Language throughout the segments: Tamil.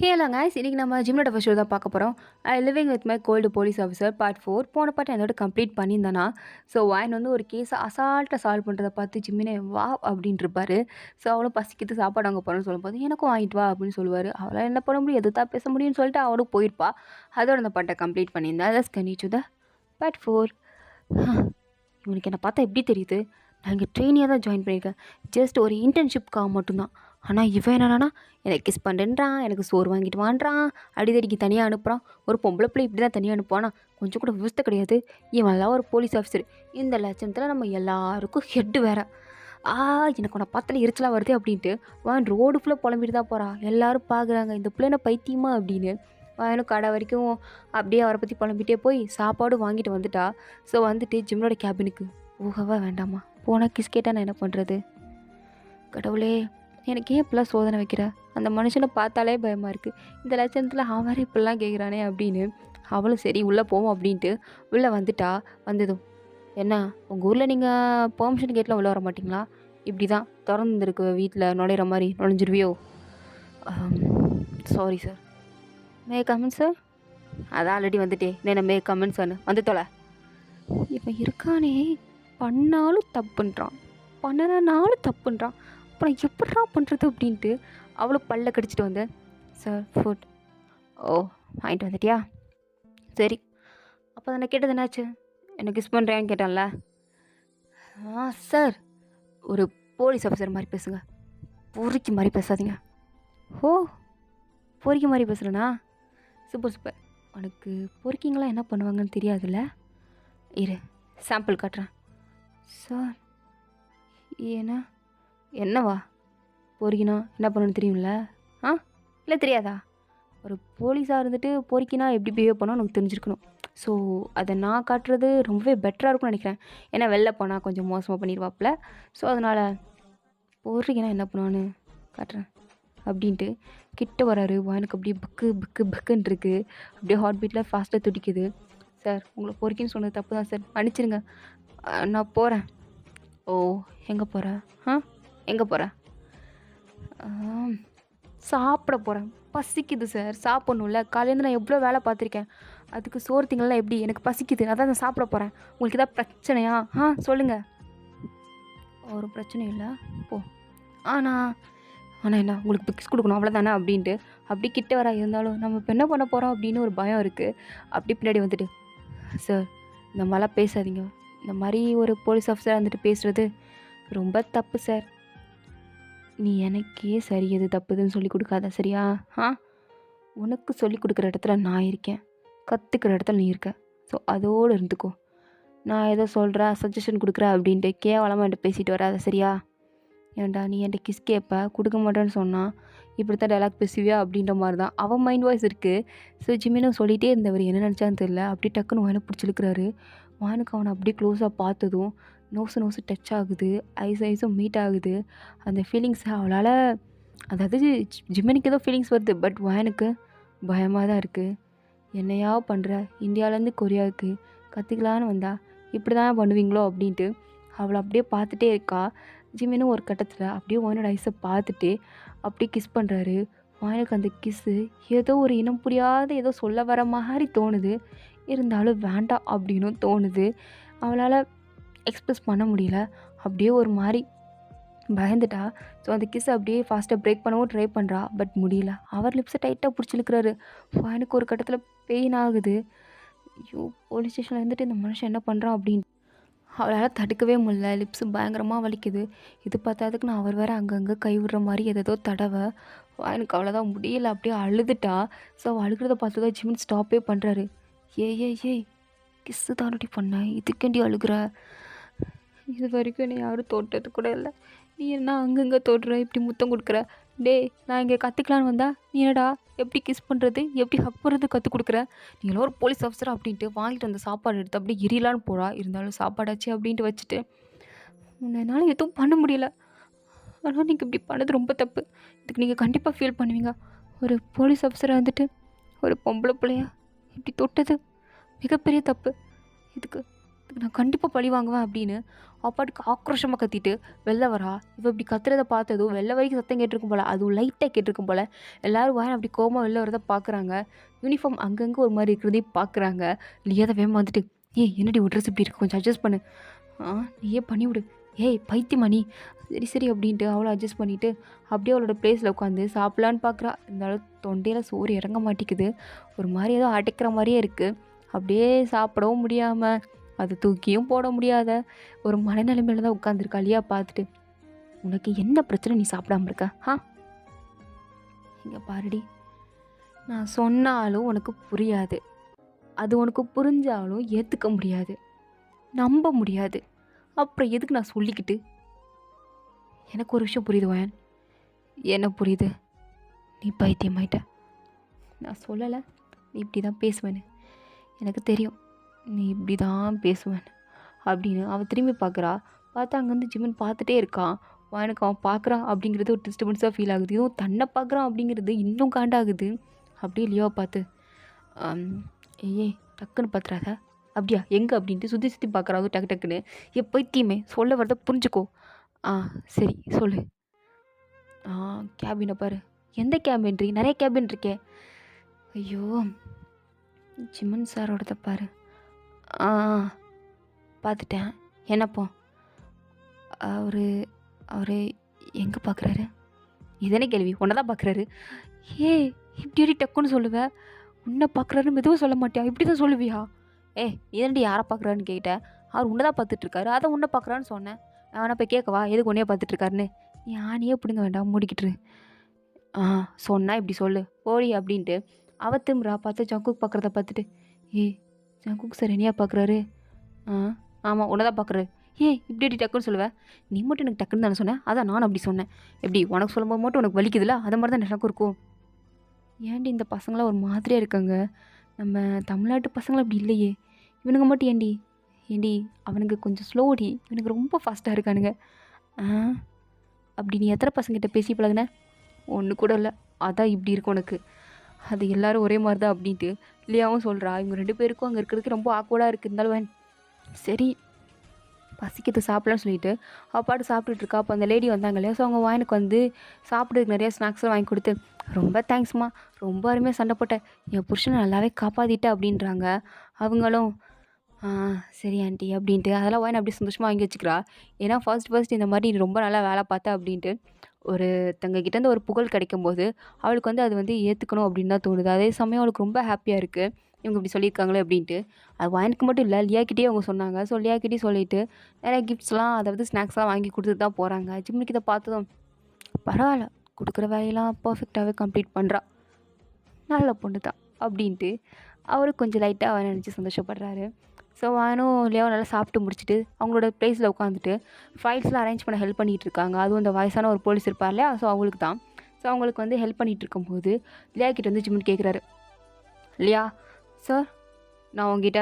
ஹலோ கைஸ், இன்னைக்கு நம்ம ஜிம்லோட ஃபர்ஸ்ட் ஷோ தான் பார்க்க போகிறோம். I living with my cold police officer part 4. போன பாட்டு என்னோட கம்ப்ளீட் பண்ணியிருந்தானா. ஸோ வாயின் வந்து ஒரு கேஸை அசால்ட்டாக சால்வ் பண்ணுறதை பார்த்து ஜிம்மினே வா அப்படின்ட்டு இருப்பாரு. ஸோ அவளும் பசிக்கிட்டு சாப்பாடு வாங்க போகிறோன்னு சொல்லும்போது எனக்கும் வாங்கிட்டு வா அப்படின்னு சொல்லுவார். அவளால் என்ன பண்ண முடியும், எது தான் பேச முடியும்னு சொல்லிட்டு அவளும் போயிருப்பா. அதோட அந்த பாட்டை கம்ப்ளீட் பண்ணியிருந்தா. தட்ஸ் கனிச்சு த பார்ட் 4. இவனுக்கு என்னை பார்த்தா எப்படி தெரியுது, நான் இங்கே ட்ரெயினியாக தான் ஜாயின் பண்ணியிருக்கேன், ஜஸ்ட் ஒரு இன்டர்ன்ஷிப்காக மட்டும்தான். ஆனால் இவன் என்னன்னா எனக்கு கிஸ் பண்ணுறான், எனக்கு சோறு வாங்கிட்டு வான்றான், அடிதடிக்கு தனியாக அனுப்புகிறான். ஒரு பொம்பளை பிள்ளை இப்படி தான் தனியாக அனுப்புவானா, கொஞ்சம் கூட விவஸ்தை கிடையாது. இவன்லாம் ஒரு போலீஸ் ஆஃபீஸர், இந்த லட்சணத்தில் நம்ம எல்லாருக்கும் ஹெட்டு வேறு. எனக்கு உன்னை பார்த்தாலே எரிச்சலாக வருது அப்படின்ட்டு வான் ரோடு ஃபுல்லாக புலம்பிட்டு தான் போகிறான். எல்லோரும் பார்க்குறாங்க இந்த பிள்ளைன பைத்தியமா அப்படின்னு. வாயனும் கடை வரைக்கும் அப்படியே அவரை பற்றி புலம்பிகிட்டே போய் சாப்பாடு வாங்கிட்டு வந்துட்டா. ஸோ வந்துட்டு ஜிம்னோட கேபினுக்கு போகவா வேண்டாமா, போனால் கிஸ் கேட்டால் நான் என்ன பண்ணுறது? கடவுளே, எனக்கு ஏன் இப்படிலாம் சோதனை வைக்கிற? அந்த மனுஷனை பார்த்தாலே பயமாக இருக்குது. இந்த லட்சணத்தில் அவன் வேறு இப்படிலாம் கேட்குறானே அப்படின்னு. அவளும் சரி உள்ளே போவோம் அப்படின்ட்டு உள்ளே வந்துட்டா. வந்ததும் என்ன உங்கள் ஊரில் நீங்கள் பெர்மிஷன் கேட்டில் உள்ளே வர மாட்டிங்களா? இப்படி தான் திறந்துருக்கு வீட்டில் நுழையிற மாதிரி நுழைஞ்சிருவியோ? Sorry sir. May come in sir? அதான் ஆல்ரெடி வந்துட்டே என்ன மே கமன் சார்னு வந்து தொலை. இவன் இருக்கானே, பண்ணாலும் தப்புன்றான், பண்ணனாலும் தப்புன்றான், அப்புறம் எப்படா பண்ணுறது அப்படின்ட்டு அவளும் பல்ல கடிச்சிட்டு வந்தேன். Sir food. ஓ, வாங்கிட்டு வந்துட்டியா? சரி, அப்போ நான் கேட்டது என்னாச்சு? என்ன கிஸ் பண்ணுறேன்னு கேட்டான்ல. சார், ஒரு போலீஸ் ஆஃபீஸர் மாதிரி பேசுங்க, பொறிக்கு மாதிரி பேசாதீங்க. ஓ, பொறிக்கு மாதிரி பேசுகிறேண்ணா? Super super. உனக்கு பொறிக்கிங்களாம் என்ன பண்ணுவாங்கன்னு தெரியாதுல்ல? இரு சாம்பிள் காட்டுறேன். சார் ஏன்னா என்னவா பொறிக்கினா என்ன பண்ணணும்னு தெரியும்ல? இல்லை தெரியாதா? ஒரு போலீஸாக இருந்துட்டு பொறிக்கினா எப்படி பிஹேவ் பண்ணால் உனக்கு தெரிஞ்சிருக்கணும். ஸோ அதை நான் காட்டுறது ரொம்பவே பெட்டராக இருக்கும்னு நினைக்கிறேன். ஏன்னா வெளில போனால் கொஞ்சம் மோசமாக பண்ணிடுவாப்புல. ஸோ அதனால் பொறிக்கினா என்ன பண்ணுவான்னு காட்டுறேன் அப்படின்ட்டு கிட்ட வராரு. எனக்கு அப்படியே பக்கு பக்கு பக்குன்னு இருக்குது. அப்படியே ஹார்ட் பீட்டில் ஃபாஸ்ட்டாக துடிக்குது. சார், உங்களை பொறிக்கின்னு சொன்னது தப்பு தான் சார், மன்னிச்சிருங்க. நான் போகிறேன். ஓ, எங்கே போகிறேன்? எங்கே போகிறேன்? சாப்பிட போகிறேன். பசிக்குது சார், சாப்பிட்ணும்ல. காலையிலேருந்து நான் எவ்வளோ வேலை பார்த்துருக்கேன், அதுக்கு சோறு திங்கலாம் எப்படி? எனக்கு பசிக்குது, அதான் நான் சாப்பிட போகிறேன். உங்களுக்கு எதாவது பிரச்சனையா? சொல்லுங்கள். ஒரு பிரச்சனையும் இல்லை, போ. ஆனால் என்ன, உங்களுக்கு பிக்ஸ் கொடுக்கணும் அவ்வளோதானே அப்படின்ட்டு அப்படி கிட்ட வர. இருந்தாலும் நம்ம இப்போ என்ன பண்ண போகிறோம் அப்படின்னு ஒரு பயம் இருக்குது. அப்படி பின்னாடி வந்துட்டு, சார் இந்த மாதிரிலாம் பேசாதீங்க, இந்த மாதிரி ஒரு போலீஸ் ஆஃபீஸராக வந்துட்டு பேசுகிறது ரொம்ப தப்பு சார். நீ எனக்கே சரி எது தப்புதுன்னு சொல்லி கொடுக்காத, சரியா? உனக்கு சொல்லி கொடுக்குற இடத்துல நான் இருக்கேன், கற்றுக்கிற இடத்துல நீ இருக்க. ஸோ அதோடு இருந்துக்கோ. நான் ஏதோ சொல்கிறேன், சஜஷன் கொடுக்குறேன் அப்படின்ட்டு கேவலமாக என்கிட்ட பேசிட்டு வராத, சரியா? ஏன்டா நீ என்கிட்ட கிஸ் கேட்ப, கொடுக்க மாட்டேன்னு சொன்னால் இப்படி தான் டைலாக் பேசுவியா அப்படின்ற மாதிரி தான் அவன் மைண்ட் வாய்ஸ் இருக்குது. ஸோ ஜிம்மினும் சொல்லிகிட்டே இருந்தவர் என்ன நினச்சான்னு தெரியல. அப்படி டக்குன்னு வாயனை பிடிச்சிருக்கிறாரு. வாயனுக்கு அவனை அப்படியே க்ளோஸாக பார்த்ததும் நோசு டச் ஆகுது, ஐஸும் மீட் ஆகுது. அந்த ஃபீலிங்ஸை அவளால், அதாவது ஜிம்மினுக்கு ஏதோ ஃபீலிங்ஸ் வருது, பட் வாயனுக்கு பயமாக தான் இருக்குது. என்னையா பண்ணுற, இந்தியாவிலேருந்து கொரியாவுக்கு கற்றுக்கலான்னு வந்தா இப்படி தான் பண்ணுவீங்களோ அப்படின்ட்டு அவளை அப்படியே பார்த்துட்டே இருக்கா. ஜிம்மினும் ஒரு கட்டத்தில் அப்படியே வாயனோட ஐஸை பார்த்துட்டு அப்படியே கிஸ் பண்ணுறாரு. வாயனுக்கு அந்த கிஸ்ஸு ஏதோ ஒரு இனம் புரியாத ஏதோ சொல்ல வர மாதிரி தோணுது, இருந்தாலும் வேண்டாம் அப்படின்னும் தோணுது. அவளால் எக்ஸ்ப்ரெஸ் பண்ண முடியல, அப்படியே ஒரு மாதிரி பயந்துட்டா. ஸோ அந்த கிஸ் அப்படியே ஃபாஸ்ட்டாக பிரேக் பண்ணவும் ட்ரை பண்ணுறா, பட் முடியல. அவர் லிப்ஸை டைட்டாக பிடிச்சிருக்கிறாரு. வாயனுக்கு ஒரு கட்டத்தில் பெயின் ஆகுது. ஐயோ, போலீஸ் ஸ்டேஷனில் இருந்துட்டு இந்த மனுஷன் என்ன பண்ணுறான் அப்படின்னு அவளால் தடுக்கவே முடியல. லிப்ஸு பயங்கரமாக வலிக்குது. இது பார்த்ததுக்கு நான் அவர் வேறு அங்கங்கே கை விடுற மாதிரி ஏதோ தடவை. எனக்கு அவ்வளோதான் முடியல, அப்படியே அழுதுட்டா. ஸோ அவள் அழுகிறத பார்த்து தான் ஜிமின் ஸ்டாப்பே பண்ணுறாரு. ஏய் கிஸ்ஸு தானடி பண்ணேன், இதுக்கேண்டி அழுகிற? இது வரைக்கும் என்னை யாரும் தோட்டது கூட இல்லை, நீ என்ன அங்கங்கே தோட்டுற, இப்படி முத்தம் கொடுக்குற? நான் இங்கே கற்றுக்கலான்னு வந்தா நீ என்னடா எப்படி கிஸ் பண்ணுறது, எப்படி ஹக் பண்ணுறது கற்றுக் கொடுக்குற? நீங்களும் ஒரு போலீஸ் ஆஃபீஸர் அப்படின்ட்டு வாங்கிட்டு வந்த சாப்பாடு எடுத்து அப்படியே எரியலான்னு போகிறா. இருந்தாலும் சாப்பாடாச்சு அப்படின்ட்டு வச்சுட்டு, என்னால் எதுவும் பண்ண முடியல. ஆனால் நீங்கள் இப்படி பண்ணது ரொம்ப தப்பு. இதுக்கு நீங்கள் கண்டிப்பாக ஃபீல் பண்ணுவீங்க. ஒரு போலீஸ் ஆஃபீஸராக வந்துட்டு ஒரு பொம்பளை பிள்ளையா இப்படி தொட்டது மிகப்பெரிய தப்பு. இதுக்கு அதுக்கு நான் கண்டிப்பாக பழி வாங்குவேன் அப்படின்னு அப்பாட்டுக்கு ஆக்ரோஷமாக கத்திட்டு வெளில வரா. இவ இப்படி கத்துறதை பார்த்ததும் வெளில வரைக்கும் சத்தம் கேட்டிருக்கும் போல், அதுவும் லைட்டாக கேட்டிருக்கும் போல். எல்லோரும் வாயன் அப்படி கோவமாக வெளில வரதை பார்க்குறாங்க. யூனிஃபார்ம் அங்கங்கே ஒரு மாதிரி இருக்கிறதையும் பார்க்குறாங்க. லியா தான் வேகமாக வந்துட்டு, ஏய் என்னடி ஒரு ட்ரெஸ் இப்படி இருக்கு, கொஞ்சம் அட்ஜஸ்ட் பண்ணு. நீயே பண்ணி விடு. ஏய் பைத்தியமா நீ, சரி சரி அப்படின்ட்டு அவளை அட்ஜஸ்ட் பண்ணிவிட்டு அப்படியே அவளோட ப்ளேஸில் உட்காந்து சாப்பிட்லான்னு பார்க்குறா. இருந்தாலும் தொண்டையில் சோறு இறங்க மாட்டேங்குது. ஒரு மாதிரி ஏதோ அடைக்கிற மாதிரியே இருக்குது. அப்படியே சாப்பிடவும் முடியாமல் அதை தூக்கியும் போட முடியாத ஒரு மனநிலைமையில தான் உட்காந்துருக்கா. லியா பார்த்துட்டு, உனக்கு என்ன பிரச்சனை, நீ சாப்பிடாம இருக்க? இங்கே பாருடி, நான் சொன்னாலும் உனக்கு புரியாது. அது உனக்கு புரிஞ்சாலும் ஏற்றுக்க முடியாது, நம்ப முடியாது. அப்புறம் எதுக்கு நான் சொல்லிக்கிட்டு? எனக்கு ஒரு விஷயம் புரியுது வயன். என்ன புரியுது? நீ பைத்தியமாயிட்ட. நான் சொல்லலை நீ இப்படி தான் பேசுவேன்னு. எனக்கு தெரியும் நீ இப்படி தான் பேசுவேன் அப்படின்னு. அவன் திரும்பி பார்க்குறா. பார்த்தா அங்கேருந்து ஜிம்மன் பார்த்துட்டே இருக்கான். எனக்கு அவன் பார்க்குறான் அப்படிங்கிறது ஒரு டிஸ்டர்பன்ஸாக ஃபீல் ஆகுது. இதுவும் தன்னை பார்க்குறான் அப்படிங்கிறது இன்னும் காண்டாகுது. அப்படியே லியோவை பார்த்து, ஏய் டக்குன்னு பார்த்துறாத. அப்படியா எங்கே அப்படின்ட்டு சுற்றி சுற்றி பார்க்குறாங்க டக்கு டக்குன்னு. பைத்தியமே, சொல்ல வரத புரிஞ்சுக்கோ. சரி சொல்லு. கேபினை பாரு. எந்த கேபின்ட்ரி? நிறைய கேபின் இருக்கே. ஐயோ, ஜிம்மன் சாரோடத பாரு. பார்த்துட்டேன். என்னப்போ? அவர் எங்கே பார்க்குறாரு? இதனே கேள்வி. உன்னை தான் பார்க்குறாரு. இப்படி டக்குன்னு சொல்லுவேன். உன்னை பார்க்குறாருன்னு மெதுவாக சொல்ல மாட்டியா? இப்படி தான் சொல்லுவியா? இதனடி யாரை பார்க்குறாருன்னு கேட்டேன். அவர் உன்னை தான் பார்த்துட்ருக்காரு. அதை உன்னை பார்க்குறான்னு சொன்னேன். நான் வேணா போய் கேட்கவா எதுக்கு உன்னையே பார்த்துட்ருக்காருன்னு? நீ ஆணியே பிடுங்க வேண்டாம், மூடிக்கிட்டு. சொன்னா இப்படி சொல்லு போடி அப்படின்ட்டு அவ திரும்புறா. பார்த்து ஜங்குக் பார்க்குறத பார்த்துட்டு, ஜங்குக் சார் என்னையா பார்க்குறாரு? ஆமாம் உன்னை தான் பார்க்குறாரு. இப்படி டக்குன்னு சொல்லுவேன். நீ மட்டும் எனக்கு டக்குன்னு தானே சொன்னேன், அதான் நான் அப்படி சொன்னேன். எப்படி உனக்கு சொல்லும்போது மட்டும் உனக்கு வலிக்குதுல்ல, அது மாதிரி தான் எனக்கும் இருக்கும். ஏன்டி இந்த பசங்களாம் ஒரு மாதிரியாக இருக்காங்க? நம்ம தமிழ்நாட்டு பசங்களாம் அப்படி இல்லையே. இவனுங்க மட்டும் ஏண்டி அவனுங்க கொஞ்சம் ஸ்லோடி, இவனுக்கு ரொம்ப ஃபாஸ்ட்டாக இருக்கானுங்க. அப்படி நீ எத்தனை பசங்கிட்ட பேசி பழகுன? ஒன்று கூட இல்லை, அதான் இப்படி இருக்கும் உனக்கு. அது எல்லோரும் ஒரே மாதிரி தான் அப்படின்ட்டு லியாவும் சொல்கிறா. இவங்க 2 பேருக்கும் அங்கே இருக்கிறதுக்கு ரொம்ப ஆக்வர்டாக இருக்குது. இருந்தாலும் சரி பசிக்கிறது சாப்பிடலான்னு சொல்லிட்டு அப்பாட்டு சாப்பிட்டுட்ருக்கா. அப்போ அந்த லேடி வந்தாங்க இல்லையா, ஸோ அவங்க வாயனுக்கு வந்து சாப்பிட்றதுக்கு நிறையா ஸ்நாக்ஸ்லாம் வாங்கி கொடுத்து, ரொம்ப தேங்க்ஸ்மா, ரொம்ப அருமையாக சண்டை போட்டேன், என் புருஷனை நல்லாவே காப்பாற்றிட்டேன் அப்படின்றாங்க. அவங்களும் சரி ஆண்டி அப்படின்ட்டு அதெல்லாம் வாயின் அப்படியே சந்தோஷமாக வாங்கி வச்சுக்கிறா. ஏன்னா ஃபர்ஸ்ட் இந்த மாதிரி ரொம்ப நல்லா வேலை பார்த்தேன் அப்படின்ட்டு ஒரு தங்கக்கிட்டேருந்து ஒரு புகழ் கிடைக்கும்போது அவளுக்கு வந்து அது வந்து ஏற்றுக்கணும் அப்படின்னு தான் தோணுது. அதே சமயம் அவளுக்கு ரொம்ப ஹாப்பியாக இருக்குது, இவங்க இப்படி சொல்லியிருக்காங்களே அப்படின்ட்டு. அது வாயனுக்கு மட்டும் இல்லை, லியாக்கிட்டே அவங்க சொன்னாங்க. ஸோ லியாக்கிட்டே சொல்லிவிட்டு நிறைய கிஃப்ட்ஸ்லாம், அதாவது ஸ்நாக்ஸ்லாம் வாங்கி கொடுத்துட்டு தான் போகிறாங்க. ஜிம்முக்கு இதை பார்த்ததும் பரவாயில்ல, கொடுக்குற வேலையெல்லாம் பர்ஃபெக்டாகவே கம்ப்ளீட் பண்ணுறா, நல்ல பொண்ணு தான் அப்படின்ட்டு அவருக்கு கொஞ்சம் லைட்டாக அவன் நினச்சி சந்தோஷப்படுறாரு. ஸோ வானும் லியாவும் நல்லா சாப்பிட்டு முடிச்சுட்டு அவங்களோட ப்ளேஸில் உட்காந்துட்டு ஃபைல்ஸ்லாம் அரேஞ்ச் பண்ண ஹெல்ப் பண்ணிகிட்டு இருக்காங்க. அதுவும் அந்த வயசான ஒரு போலீஸ் இருப்பார் இல்லையா, ஸோ அவங்களுக்கு தான். ஸோ அவங்களுக்கு வந்து ஹெல்ப் பண்ணிகிட்டு இருக்கும்போது லியா கிட்ட வந்து ஜிம்முன்னு கேட்குறாரு. லியா சார், நான் உங்ககிட்ட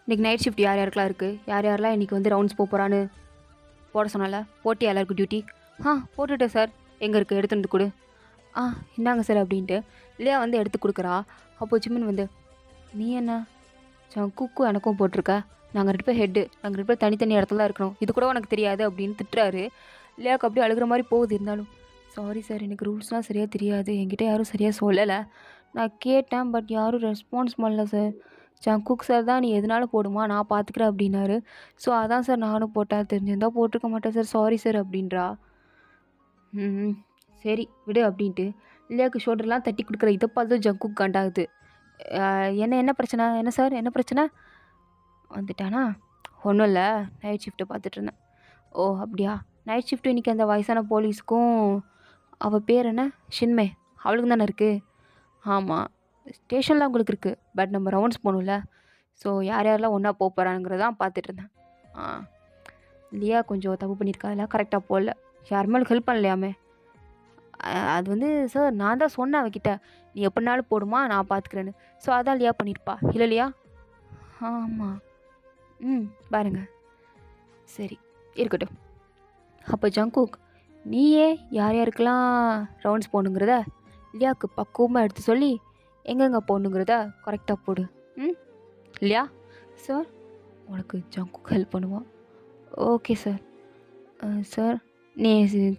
இன்றைக்கி நைட் ஷிஃப்ட் யார் யாருக்கெலாம் இருக்குது, யார் யாரெல்லாம் இன்றைக்கி வந்து ரவுண்ட்ஸ் போகிறான்னு போட சொன்னால, போட்டி எல்லாருக்கும் டியூட்டி? போட்டுட்டேன் சார். எங்கே இருக்குது, எடுத்து வந்து கொடு. இந்தாங்க சார் அப்படின்ட்டு லியா வந்து எடுத்து கொடுக்குறா. அப்போது ஜிம்மின் வந்து, நீ என்ன ஜங்குக்கும் எனக்கும் போட்டிருக்க, நாங்கள் 2 பேர் ஹெட்டு, நாங்கள் 2 பேர் தனித்தனி இடத்துல தான் இருக்கணும், இது கூட உனக்கு தெரியாது அப்படின்னு திட்டுறாரு. லியாவுக்கு அப்படியே அழுகிற மாதிரி போகுது. இருந்தாலும் சாரி சார், எனக்கு ரூல்ஸ்லாம் சரியாக தெரியாது, என்கிட்ட யாரும் சரியாக சொல்லலை, நான் கேட்டேன் பட் யாரும் ரெஸ்பான்ஸ் பண்ணல சார். ஜங்குக் சார் தான் நீ எதனாலும் போடுமா, நான் பார்த்துக்கிறேன் அப்படின்னாரு. ஸோ அதான் சார் நானும் போட்டேன், தெரிஞ்சிருந்தால் போட்டிருக்க மாட்டேன் சார், சாரி சார் அப்படின்றா. சரி விடு அப்படின்ட்டு லியாவுக்கு ஷோல்டர்லாம் தட்டி கொடுக்குற. இதை பார்த்து ஜங்குக் காண்டாகுது. என்ன பிரச்சனை, என்ன சார் என்ன பிரச்சனை? வந்துட்டானா? ஒன்றும் இல்லை, நைட் ஷிஃப்ட்டை பார்த்துட்ருந்தேன். ஓ அப்படியா, நைட் ஷிஃப்ட்டு இன்றைக்கி அந்த வயசான போலீஸ்க்கும் அவள் பேர் என்ன, ஷின்மே, அவளுக்கு தானே இருக்குது? ஆமாம், ஸ்டேஷனில் அவங்களுக்கு இருக்குது, பட் நம்ம ரவுண்ட்ஸ் போகணும்ல, ஸோ யார் யாரெல்லாம் ஒன்றா போக போகிறாங்கிறதான் பார்த்துட்ருந்தேன். லியா கொஞ்சம் தப்பு பண்ணியிருக்கா, அதெல்லாம் கரெக்டாக போகல, யாருமே ஹெல்ப் பண்ணலையாமே. அது வந்து சார் நான் தான் சொன்னேன் அவகிட்ட, நீ எப்படினாலும் போடுமா நான் பார்த்துக்கிறேன்னு. ஸோ அதான் லியா பண்ணியிருப்பா இல்லை இல்லையா? ஆமாம். பாருங்க, சரி இருக்கட்டும். அப்போ ஜங்குக், நீயே யார் யாருக்கெல்லாம் ரவுண்ட்ஸ் போகணுங்கிறத லியாவுக்கு பக்குவமாக எடுத்து சொல்லி எங்கெங்கே போகணுங்கிறத கரெக்டாக போடு. இல்லையா சார்? உனக்கு ஜங்குக்கு ஹெல்ப் பண்ணுவான். Okay sir. சார் நீ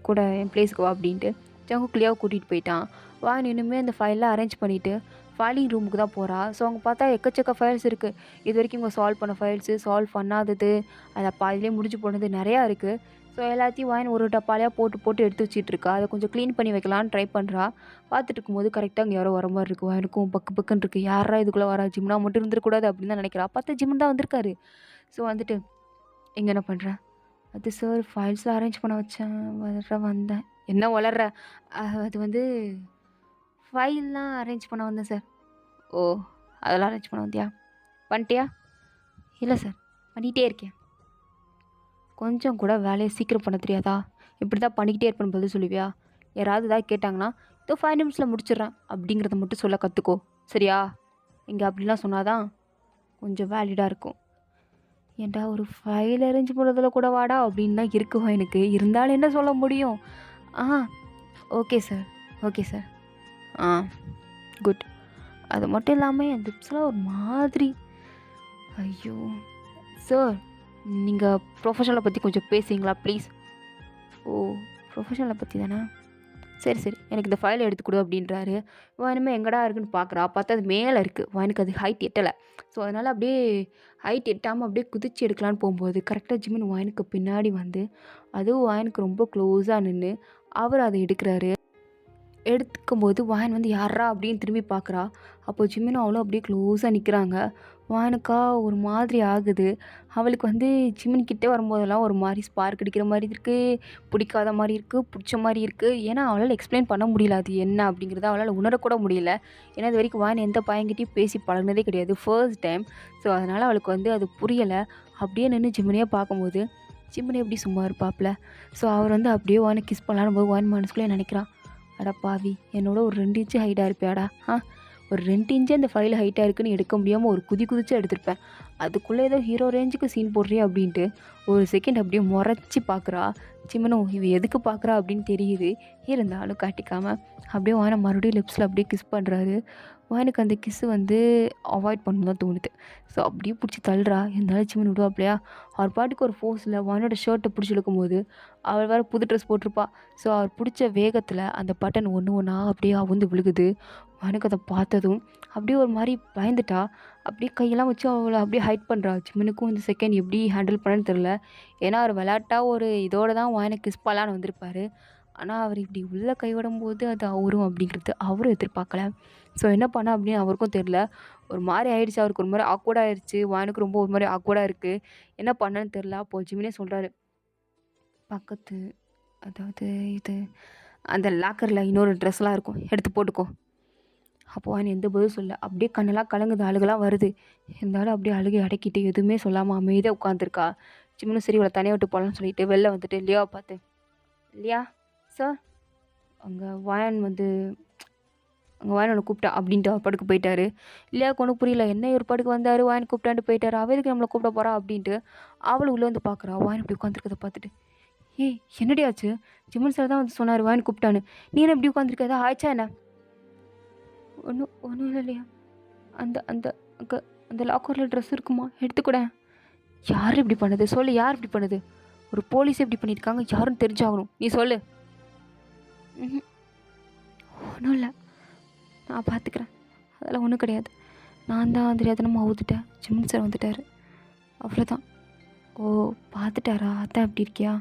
கூட என் பிளேஸ்க்கு வா அப்படின்ட்டு ஜங்குக் லியாவை கூட்டிகிட்டு போயிட்டான். வான் இன்னுமே அந்த ஃபைல்லாம் அரேஞ்ச் பண்ணிவிட்டு ஃபைலிங் ரூமுக்கு தான் போகிறா. ஸோ அவங்க பார்த்தா எக்கச்சக்க ஃபைல்ஸ் இருக்குது. இது வரைக்கும் இவங்க சால்வ் பண்ண ஃபைல்ஸு, சால்வ் பண்ணாதது, அதை பாதிலே முடிஞ்சு போனது நிறையா இருக்குது. ஸோ எல்லாத்தையும் வாயின் ஒரு டப்பாலையாக போட்டு போட்டு எடுத்து வச்சிட்டு இருக்கா. அதை கொஞ்சம் க்ளீன் பண்ணி வைக்கலான்னு ட்ரை பண்ணுறா. பார்த்துட்டு இருக்கும்போது கரெக்டாக அங்கே யாரோ வர மாதிரி இருக்குது. வாயினுக்கும் பக்கு பக்குன்னு இருக்குது. யாரா இதுக்குள்ளே வரா, ஜிம்னா மட்டும் இருந்துருக்கூடாது அப்படின்னு தான் நினைக்கிறா. பார்த்தா ஜிம்னு தான் வந்திருக்காரு. ஸோ வந்துட்டு இங்கே என்ன பண்ணுறேன், அது சார் ஃபைல்ஸ்லாம் அரேஞ்ச் பண்ண வச்சேன், வந்தேன். என்ன வளர்ற, அது வந்து ஃபைல்லாம் அரேஞ்ச் பண்ண வந்தேன் சார். ஓ, அதெல்லாம் அரேஞ்ச் பண்ண வந்தியா, பண்ணிட்டியா? இல்லை சார், பண்ணிகிட்டே இருக்கேன். கொஞ்சம் கூட வேலையை சீக்கிரம் பண்ண தெரியாதா? இப்படி தான் பண்ணிக்கிட்டே இருப்பேன்னு பதில் சொல்லுவியா? யாராவது ஏதாவது கேட்டாங்கன்னா இதோ 5 நிமிஷத்தில் முடிச்சிடுறேன் அப்படிங்கிறத மட்டும் சொல்ல கற்றுக்கோ, சரியா? இங்கே அப்படிலாம் சொன்னாதான் கொஞ்சம் வேலிடாக இருக்கும். ஏன்டா ஒரு ஃபைல் அரேஞ்ச் பண்ணுறதுல கூட வாடா அப்படின்னு தான் இருக்குவா எனக்கு. இருந்தாலும் என்ன சொல்ல முடியும்? Okay sir, okay sir. Good. அது மட்டும் இல்லாமல் என் லிப்ஸ்லாம் ஒரு மாதிரி. ஐயோ சார், நீங்கள் ப்ரொஃபஷனலை பற்றி கொஞ்சம் பேசுவீங்களா ப்ளீஸ்? ஓ, ப்ரொஃபஷனலை பற்றி தானே, சரி சரி, எனக்கு இந்த ஃபைலை எடுத்து கொடு அப்படின்றாரு. வாயினுமே எங்கடா இருக்குன்னு பார்க்குறா. பார்த்தா அது மேலே இருக்குது. வாயினுக்கு அது ஹைட் எட்டலை. ஸோ அதனால் அப்படியே ஹைட் எட்டாமல் அப்படியே குதிச்சு எடுக்கலான்னு போகும்போது கரெக்டாக ஜிமின் வாயினுக்கு பின்னாடி வந்து அதுவும் வாயினுக்கு ரொம்ப க்ளோஸாக நின்று அவர் அதை எடுக்கிறாரு. எடுத்துக்கும்போது வாயன் வந்து யாரா அப்படின்னு திரும்பி பார்க்குறா. அப்போது ஜிமினும் அவளும் அப்படியே க்ளோஸாக நிற்கிறாங்க. வாயனுக்கா ஒரு மாதிரி ஆகுது. அவளுக்கு வந்து ஜிமின் கிட்டே வரும்போதெல்லாம் ஒரு மாதிரி ஸ்பார்க் அடிக்கிற மாதிரி இருக்குது, பிடிக்காத மாதிரி இருக்குது, பிடிச்ச மாதிரி இருக்குது. ஏன்னா அவளால் எக்ஸ்பிளைன் பண்ண முடியல அது என்ன அப்படிங்கிறத அவளால் உணரக்கூட முடியல. ஏன்னா இது வரைக்கும் வாயன் எந்த பையன்கிட்டையும் பேசி பழகினதே கிடையாது, ஃபர்ஸ்ட் டைம். ஸோ அதனால் அவளுக்கு வந்து அது புரியலை. அப்படியே நின்று ஜிமினியாக பார்க்கும்போது ஜிமினி எப்படி சும்மா இருப்பாப்ல. ஸோ அவர் வந்து அப்படியே வாயனை கிஸ் பண்ணலான்னு போது வாயன் மனசுக்குள்ளே நினைக்கிறான், அட பாவி, என்னோட ஒரு 2 இன்ச்சு ஹைட்டாக இருப்பியாடா. ஒரு 2 இன்ச்சு அந்த ஃபைல் ஹைட்டாக இருக்குன்னு எடுக்க முடியாமல் ஒரு குதிச்சு எடுத்திருப்பேன். அதுக்குள்ளே ஏதோ ஹீரோ ரேஞ்சுக்கு சீன் போடுறியா அப்படின்ட்டு ஒரு செகண்ட் அப்படியே முறைச்சி பார்க்குறா. சிம்மனும் இவ எதுக்கு பார்க்குறா அப்படின்னு தெரியுது. இருந்தாலும் காட்டிக்காமல் அப்படியே வாயனை மறுபடியும் லிப்ஸில் அப்படியே கிஸ் பண்ணுறாரு. வாயனுக்கு அந்த கிஸ்ஸு வந்து அவாய்ட் பண்ணணும் தான் தோணுது. ஸோ அப்படியே பிடிச்சி தள்ளுறா. இருந்தாலும் சிம்மன் விடுவாப்லையா? அவர் பாட்டுக்கு ஒரு ஃபோர்ஸில் வாயனோட ஷர்ட்டை பிடிச்சி இழுக்கும்போது அவள் வேறு புது ட்ரெஸ் போட்டிருப்பா. ஸோ அவர் பிடிச்ச வேகத்தில் அந்த பட்டன் ஒன்று ஒன்றா அப்படியே அவுந்து விழுகுது. வாயனுக்கு அதை பார்த்ததும் அப்படியே ஒரு மாதிரி பயந்துட்டா. அப்படியே கையெல்லாம் வச்சு அவளை அப்படியே ஹைட் பண்ணுறா. சிம்மனுக்கும் இந்த செகண்ட் எப்படி ஹேண்டில் பண்ணன்னு தெரில. ஏன்னா அவர் விளையாட்டாக ஒரு இதோடு தான் வாயனை கிஸ் பண்ணலான்னு வந்திருப்பார். ஆனால் அவர் இப்படி உள்ளே கைவிடும்போது அது அவரும் அப்படிங்கிறது அவரும் எதிர்பார்க்கல. ஸோ என்ன பண்ண அப்படின்னு அவருக்கும் தெரில. ஒரு மாதிரி ஆயிடுச்சு. அவருக்கு ஒரு மாதிரி ஆக்வர்டாக ஆயிடுச்சு. வாயனுக்கு ரொம்ப ஒரு மாதிரி ஆக்வர்டாக இருக்குது. என்ன பண்ணன்னு தெரில. அப்போது ஜிமினே சொல்கிறாரு, பக்கத்து அதாவது இது அந்த லாக்கரில் இன்னொரு ட்ரெஸ்லாம் இருக்கும், எடுத்து போட்டுக்கோ. அப்போ வாயன் எந்த பதிலும் சொல்ல. அப்படியே கண்ணெல்லாம் கலங்குது, அழுகலாம் வருது. இருந்தாலும் அப்படியே அழுகை அடக்கிட்டு எதுவுமே சொல்லாமல் அமைதியாக உட்காந்துருக்கா. ஜிமினும் சரி இவளை தனியாக விட்டு போகலான்னு சொல்லிட்டு வெளில வந்துட்டு லியாவை பார்த்து, லியா சார், அங்கே வாயன் ஒன்று கூப்பிட்டா அப்படின்ட்டு அவர் பாட்டுக்கு போயிட்டாரு. லியாவுக்கு ஒன்றும் புரியல. என்ன ஒரு பாட்டுக்கு வந்தார், வாயன் கூப்பிட்டான்ட்டு போயிட்டாரு, அவருக்கு நம்மளை கூப்பிட போகிறா அப்படின்ட்டு அவளும் உள்ளே வந்து பார்க்குறா. வாயன் இப்படி உட்காந்துருக்கதை பார்த்துட்டு, ஏய் என்னடி ஆச்சு? ஜிம்மன் சார் தான் வந்து சொன்னார் வாயன் கூப்பிட்டான்னு, நீ என்ன இப்படி உட்காந்துருக்க, ஏதாவது ஆயிடுச்சா என்ன? ஒன்றும் இல்லை இல்லையா, அந்த அந்த அங்கே அந்த லாக்கரில் ட்ரெஸ் இருக்குமா, எடுத்துக்கூட. யார் இப்படி பண்ணுது சொல்லு, யார் இப்படி பண்ணுது? ஒரு போலீஸே இப்படி பண்ணியிருக்காங்க, யாருன்னு தெரிஞ்சாகணும், நீ சொல்லு. ஒன்றும் இல்லை, நான் பார்த்துக்கிறேன், அதெல்லாம் ஒன்றும் கிடையாது. நான் தான் தெரியாதனமாக ஊத்துட்டேன், ஜிம்மன் சார் வந்துட்டார், அவ்வளோதான். ஓ பார்த்துட்டாரா, அதான் எப்படி இருக்கியா?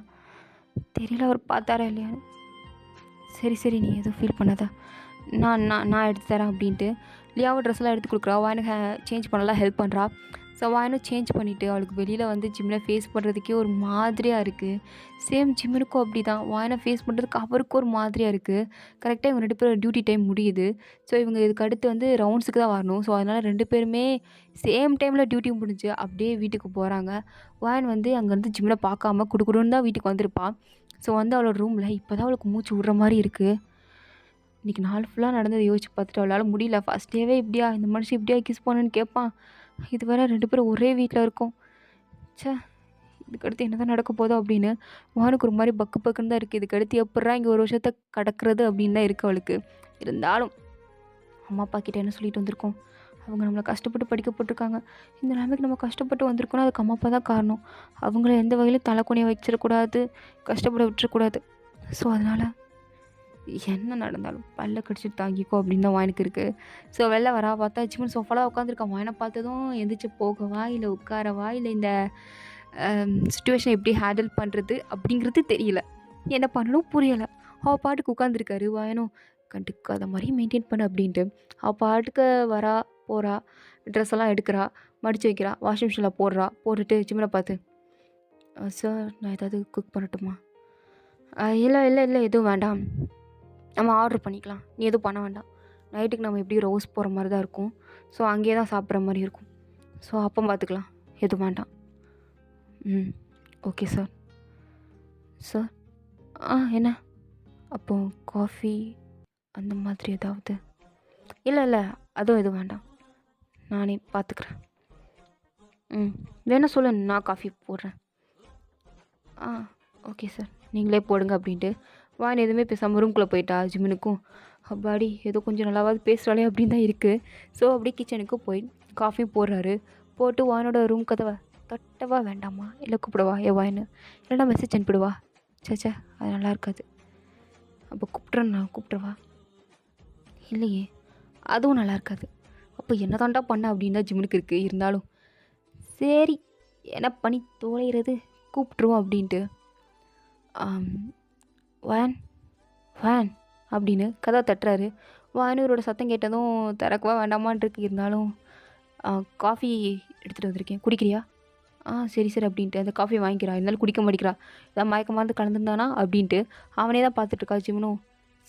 தெரியல அவர் பார்த்தாரா இல்லையான்னு. சரி சரி, நீ எதுவும் ஃபீல் பண்ணாத, நான் எடுத்து தரேன் அப்படின்ட்டு லியாவும் ட்ரெஸ்லாம் எடுத்து கொடுக்குறா. வாயனுக்கு சேஞ்ச் பண்ணலாம் ஹெல்ப் பண்ணுறா. ஸோ வாயனும் சேஞ்ச் பண்ணிவிட்டு அவளுக்கு வெளியில் வந்து ஜிம்மில் ஃபேஸ் பண்ணுறதுக்கே ஒரு மாதிரியாக இருக்குது. சேம் ஜிம்முனுக்கும் அப்படி தான், வாயனை ஃபேஸ் பண்ணுறதுக்கு அவருக்கும் ஒரு மாதிரியாக இருக்குது. கரெக்டாக இவங்க 2 பேரும் டியூட்டி டைம் முடியுது. ஸோ இவங்க இதுக்கு அடுத்து வந்து ரவுண்ட்ஸுக்கு தான் வரணும். ஸோ அதனால் 2 பேருமே சேம் டைமில் டியூட்டி முடிஞ்சு அப்படியே வீட்டுக்கு போகிறாங்க. வாயன் வந்து அங்கேருந்து ஜிம்மில் பார்க்காம குடுக்குடுன்னு தான் வீட்டுக்கு வந்திருப்பாள். ஸோ வந்து அவளோட ரூமில் இப்போ தான் அவளுக்கு மூச்சு விடுற மாதிரி இருக்குது. இன்றைக்கி நாள் ஃபுல்லாக நடந்ததை யோசிச்சு பார்த்துட்டு அவளால் முடியல. ஃபஸ்ட் டேவே இப்படியா, இந்த மனுஷன் இப்படியா கிஸ் பண்ணுன்னு கேட்பான், இது வேறு 2 பேரும் ஒரே வீட்டில் இருக்கோம். சே, இதுக்கடுத்து என்ன தான் நடக்க போதோ அப்படின்னு வானுக்கு ஒரு மாதிரி பக்கு பக்குன்னு தான் இருக்குது. இதுக்கடுத்து எப்பட்றா இங்கே ஒரு வருஷத்தை கடக்கிறது அப்படின்னு தான் இருக்குது அவளுக்கு. இருந்தாலும் அம்மா அப்பா கிட்டே என்ன சொல்லிட்டு வந்திருக்கோம், அவங்க நம்மளை கஷ்டப்பட்டு படிக்க போட்டிருக்காங்க. இந்த நிலைமைக்கு நம்ம கஷ்டப்பட்டு வந்திருக்கோன்னா அதுக்கு அம்மா அப்பா தான் காரணம். அவங்கள எந்த வகையிலும் தலைக்குனிய வச்சிடக்கூடாது, கஷ்டப்பட விட்டுறக்கூடாது. ஸோ அதனால் என்ன நடந்தாலும் பல்ல கடிச்சிட்டு தாங்கிக்கோ அப்படின்னு தான் வாயனுக்கு இருக்குது. ஸோ வெளில வரா பார்த்தா ஜிம்மன் சோஃபாலாம் உட்காந்துருக்கான். வாயனை பார்த்ததும் எந்திரிச்சு போகவா இல்லை உட்காரவா இல்லை இந்த சுச்சுவேஷன் எப்படி ஹேண்டில் பண்ணுறது அப்படிங்கிறது தெரியல. என்ன பண்ணணும் புரியலை. அவள் பாட்டுக்கு உட்காந்துருக்காரு. வாயனும் கண்டுக்காத மாதிரி மெயின்டைன் பண்ணு அப்படின்ட்டு அவள் பாட்டுக்கு வரா போகிறா, ட்ரெஸ் எல்லாம் எடுக்கிறா, மடித்து வைக்கிறா, வாஷிங் மிஷினில் போடுறா. போட்டுட்டு ஜிம்மனை பார்த்து சார் நான் ஏதாவது குக் பண்ணட்டுமா? இல்லை இல்லை இல்லை எதுவும் வேண்டாம், நம்ம ஆர்டர் பண்ணிக்கலாம், நீ எதுவும் பண்ண வேண்டாம். நைட்டுக்கு நம்ம எப்படி ரோஸ் போகிற மாதிரி தான் இருக்கும். ஸோ அங்கேயே தான் சாப்பிட்ற மாதிரி இருக்கும். ஸோ அப்போ பார்த்துக்கலாம், எதுவும் வேண்டாம். ம் ஓகே சார். சார் என்ன அப்போ காஃபி அந்த மாதிரி ஏதாவது? இல்லை இல்லை அதுவும் எதுவும் வேண்டாம், நானே பார்த்துக்கிறேன். வேணா சொல்லு, நான் காஃபி போடுறேன். ஓகே சார் நீங்களே போடுங்க அப்படின்ட்டு வான் எதுவுமே பேசாமல் ரூம்குள்ளே போயிட்டா. ஜிம்முனுக்கும் அப்பாடி ஏதோ கொஞ்சம் நல்லாவது பேசுகிறாளே அப்படின்னு தான் இருக்குது. ஸோ அப்படியே கிச்சனுக்கு போய் காஃபியும் போடுறாரு. போட்டு வானோட ரூம் கதவை தட்டவா வேண்டாமா, இல்லை கூப்பிடவா ஏ வாயின்னு, இல்லைனா மெசேஜ் அனுப்பிடுவா. சேச்சா அது நல்லா இருக்காது. அப்போ நான் கூப்பிட்றவா? இல்லையே அதுவும் நல்லா இருக்காது. அப்போ என்ன தாண்டா பண்ண அப்படின்னு தான் ஜிம்முனுக்கு இருக்குது. இருந்தாலும் சரி என்ன பண்ணி தொலைகிறது, கூப்பிட்ருவோம் அப்படின்ட்டு வேன் வேன் அப்படின்னு கதை தட்டுறாரு. வானூரோட சத்தம் கேட்டதும் திறக்கவா வேண்டாமான் இருக்கு. இருந்தாலும் காஃபி எடுத்துகிட்டு வந்திருக்கேன், குடிக்கிறியா? சரி சரி அப்படின்ட்டு அந்த காஃபி வாங்கிக்கிறா. இருந்தாலும் குடிக்க மாட்டேங்கிறா. ஏதாவது மயக்கமாருந்து கலந்துருந்தானா அப்படின்ட்டு அவனே தான் பார்த்துட்ருக்கா ஜிம்னும்.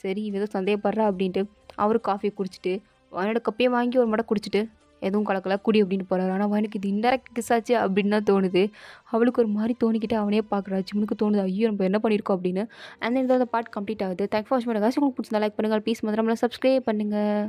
சரி ஏதோ சந்தேகப்படுறா அப்படின்ட்டு அவரு காஃபி குடிச்சிட்டு வானோட கப்பையே வாங்கி ஒரு மடை குடிச்சிட்டு எதுவும் கலக்கல குடி அப்படின்னு போகிறாரு. ஆனால் அவனுக்கு இது இன்டெரக்ட் கிஸ் ஆச்சு அப்படின்னு தான் தோணுது. அவளுக்கு ஒரு மாதிரி தோணிக்கிட்டு அவனே பார்க்குறா. ஜிம்முக்கு தோணுது ஐயோ நம்ம என்ன பண்ணியிருக்கோம் அப்படின்னு. அந்த இந்த பாட் கம்ப்ளீட் ஆகுது. தேங்க்ஸ் ஃபார் வாட்சிங். உங்களுக்கு பிடிச்சிருந்தா லைக் பண்ணுங்கள், ப்ளீஸ் மறக்காம சப்ஸ்கிரைப் பண்ணுங்கள்.